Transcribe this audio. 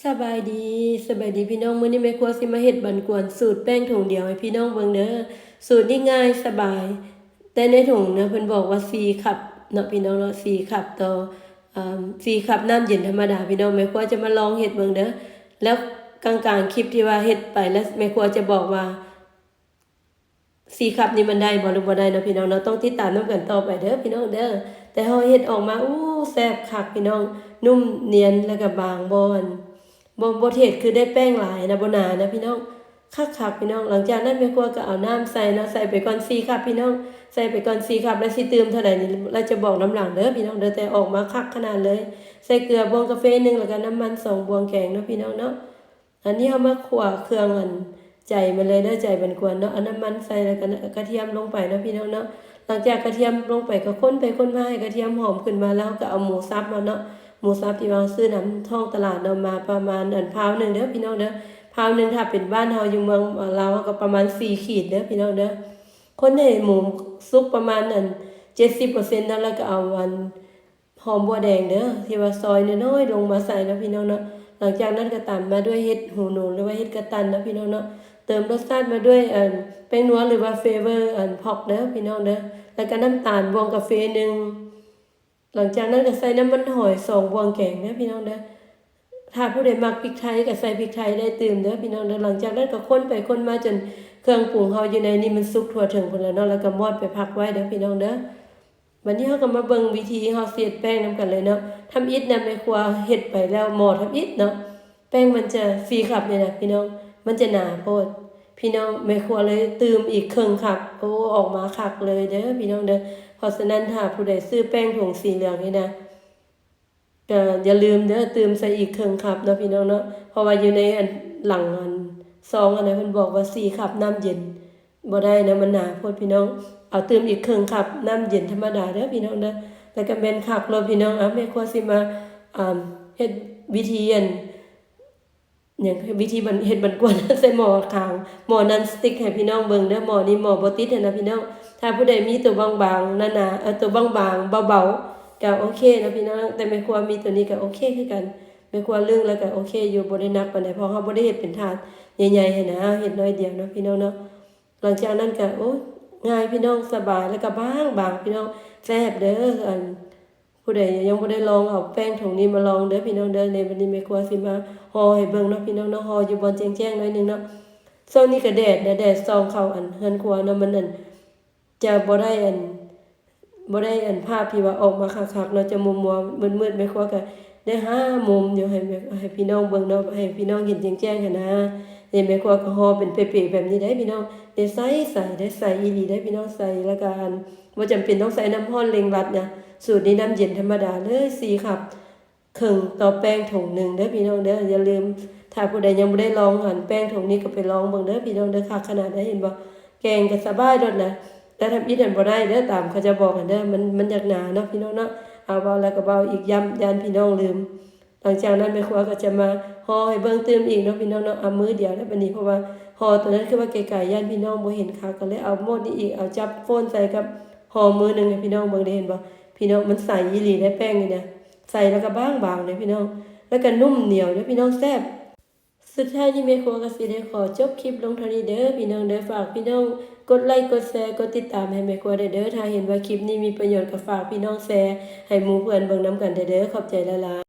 สบายดีพี่น้องมื้อนี้แม่ครัวสิมาเฮ็ดบันกวนสูตรแป้งถุงเดียวให้พี่น้องเบิ่งเด้อสูตรนี้ง่ายสบายแต่ในถุงเนี่ยเพิ่นบอกว่า4คัพเนาะพี่น้องเนาะ4คัพต่อ4คัพน้ำเย็นธรรมดาพี่น้องแม่ครัวจะมาลองเฮ็ดเบิ่งเด้อแล้วกลางๆคลิปที่ว่าเฮ็ดไปแล้วแม่ครัวจะบอกว่า4คัพนี้มันได้บ่หรือบ่ได้เนาะพี่น้องเนาะต้องติดตามนำกันต่อไปเด้อพี่น้องเด้อแต่เฮาเฮ็ดออกมาแซ่บคักพี่น้องนุ่มเนียนแล้วก็บางบ่เทศคือได้แป้งหลายนะบ่หนานะพี่น้องคักๆพี่น้องหลังจากนั้นแม่ครัวก็เอาน้ำใส่เนาะใส่ไปก่อน4คัพพี่น้องใส่ไปก่อน4คัพแล้วสิเติมเท่าใดนี่เราจะบอกน้ำหลังเด้อพี่น้องเด้อแต่ออกมาคักขนาดเลยใส่เกลือบวงกาแฟ1แล้วก็น้ำมัน2บวงแกงเนาะพี่น้องเนาะอันนี้เฮามาคั่วเครื่องใจมันเลยเด้อใจมันกวนเนาะเอาน้ำมันใส่แล้วก็กระเทียมลงไปเนาะพี่น้องเนาะหลังจากกระเทียมลงไปก็คนไปคนมาให้กระเทียมหอมขึ้นมาแล้วก็เอาหมูสับมาเนาะหมูสับที่ว่าซื้อน้ำท้องตลาดเอามาประมาณพาวนึงเด้อพี่น้องเด้อพาวนึงถ้าเป็นบ้านเฮาอยู่เมืองลาวก็ประมาณ4ขีดเด้อพี่น้องเด้อคนให้หมูสุกประมาณ70%นั่นแล้วก็เอาหอมบัวแดงเด้อที่ว่าซอยน้อยๆลงมาใส่แล้วพี่น้องเนาะหลังจากนั้นก็ตามมาด้วยเห็ดหูหนูหรือว่าเห็ดกระตันนะพี่น้องเนาะเติมรสชาติมาด้วยแป้งนัวหรือว่าเฟเวอร์พอกเด้อพี่น้องเด้อแล้วก็น้ำตาลบวงกาแฟ1หลังจากนั้นก็ใส่น้ำมันหอย2บวงแกงเด้อพี่น้องเด้อถ้าผู้ใดมักพริกไทยก็ใส่พริกไทยได้เติมเด้อพี่น้องเด้อหลังจากนั้นก็คนไปคนมาจนเครื่องปรุงเฮาอยู่ในนี่มันสุกทั่วถึงพุ่นแล้วเนาะแล้วก็มอดไปพักไว้เด้อพี่น้องเด้อวันนี้เฮาก็มาเบิ่งวิธีเฮาเสียดแป้งนำกันเลยเนาะทำอิฐน่ะแม่ครัวเฮ็ดไปแล้วหม้อทำอิฐเนาะแป้งมันจะ4คัพเนี่ยนะพี่น้องมันจะหนาโพดพี่น้องแม่ครัวเลยเติมอีกครึ่งคัพออกมาคักเลยเด้อพี่น้องเด้อเพราะฉะนั้นถ้าผู้ใดซื้อแป้งถุงสีเหลืองนี่นะก็อย่าลืมเด้อเติมใส่อีกครึ่งคัพเนาะพี่น้องเนาะเพราะว่าอยู่ในหลังซองอันนั้นเพิ่นบอกว่า4คัพน้ำเย็นบ่ได้นะมันหนาโพดพี่น้องเอาเติมอีกครึ่งคัพน้ำเย็นธรรมดาเด้อพี่น้องเด้อแล้วก็แม่นคักเลยพี่น้องแม่ครัวสิมาเฮ็ดวิธีอย่างวิธีเฮ็ดบันกวนใส่หม้อขางหม้อนั้นสติ๊กให้พี่น้องเบิ่งเด้อหม้อนี้หม้อบ่ติดนะพี่น้องถ้าผู้ใดมีตัวบางๆหนาๆตัวบางๆเบาๆก็โอเคนะพี่น้องแต่แม่ครัวมีตัวนี้ก็โอเคคือกันแม่ครัวลึงแล้วก็โอเคอยู่บ่ได้หนักปานใดเพราะเฮาบ่ได้เฮ็ดเป็นถาดใหญ่ๆให้นะเฮ็ดน้อยเดียวเนาะพี่น้องเนาะหลังจากนั้นก็ง่ายพี่น้องสบายแล้วก็บางพี่น้องแซ่บเด้อผู้ใดยังบ่ได้ลองเอาแป้งถุงนี้มาลองเด้อพี่น้องเด้อในวันนี้แม่ครัวสิมาห่อให้เบิ่งเนาะพี่น้องเนาะห่ออยู่บนแจ้งๆหน่อยนึงเนาะโซนนี้ก็แดดส่องเข้าเฮือนครัวเนาะมันจะบ่ได้ภาพที่ว่าออกมาคักๆเนาะจะมัวๆมืดๆแม่ครัวก็ได้หามุมอยู่ให้พี่น้องเบิ่งเนาะให้พี่น้องเห็นแจ้งๆหันนะนี่แม่ครัวก็ห่อเป็นเป๊ะๆแบบนี้ได้พี่น้องได้ใส่อีหลีได้พี่น้องใส่แล้วก็บ่จำเป็นต้องใส่น้ำร้อนเร่งรัดนะสูตรนี้น้ำเย็นธรรมดาเลย4คัพครึ่งต่อแป้งถุงนึงเด้อพี่น้องเด้ออย่าลืมถ้าผู้ใดยังบ่ได้ลองแป้งถุงนี้ก็ไปลองเบิ่งเด้อพี่น้องเด้อคักขนาดได้เห็นบ่แกงก็สบายโดดนะแต่ทำอีนั่นบ่ได้เด้อตามเขาจะบอกกันเด้อมันอยากหนาเนาะพี่น้องเนาะเอาเบาแล้วก็เบาอีกย้ำยันพี่น้องลืมหลังจากนั้นแม่ครัวก็จะมาห่อให้เบิ่งเติมอีกเนาะพี่น้องเนาะเอามือเดียวแล้วบัดนี้เพราะว่าห่อตัวนั้นคือว่าไกลๆย่านพี่น้องบ่เห็นคักก็เลยเอาหม้อนี้อีกเอาจับโฟนใส่กับห่อมือนึงให้พี่น้องเบิ่งได้เห็นบ่พี่น้องมันใส่อีหลีได้แป้งนี่นะใส่แล้วก็บางๆเลยพี่น้องแล้วก็นุ่มเหนียวเด้อพี่น้องแซ่บสุดท้ายนี้แม่ครัวก็สิได้ขอจบคลิปลงเท่านี้เด้อพี่น้องเด้อฝากพี่น้องกดไลค์กดแชร์กดติดตามให้แม่ครัวเด้อถ้าเห็นว่าคลิปนี้มีประโยชน์ก็ฝากพี่น้องแชร์ให้หมู่เพื่อนเบิ่งนำกันเด้อขอบใจหลายๆ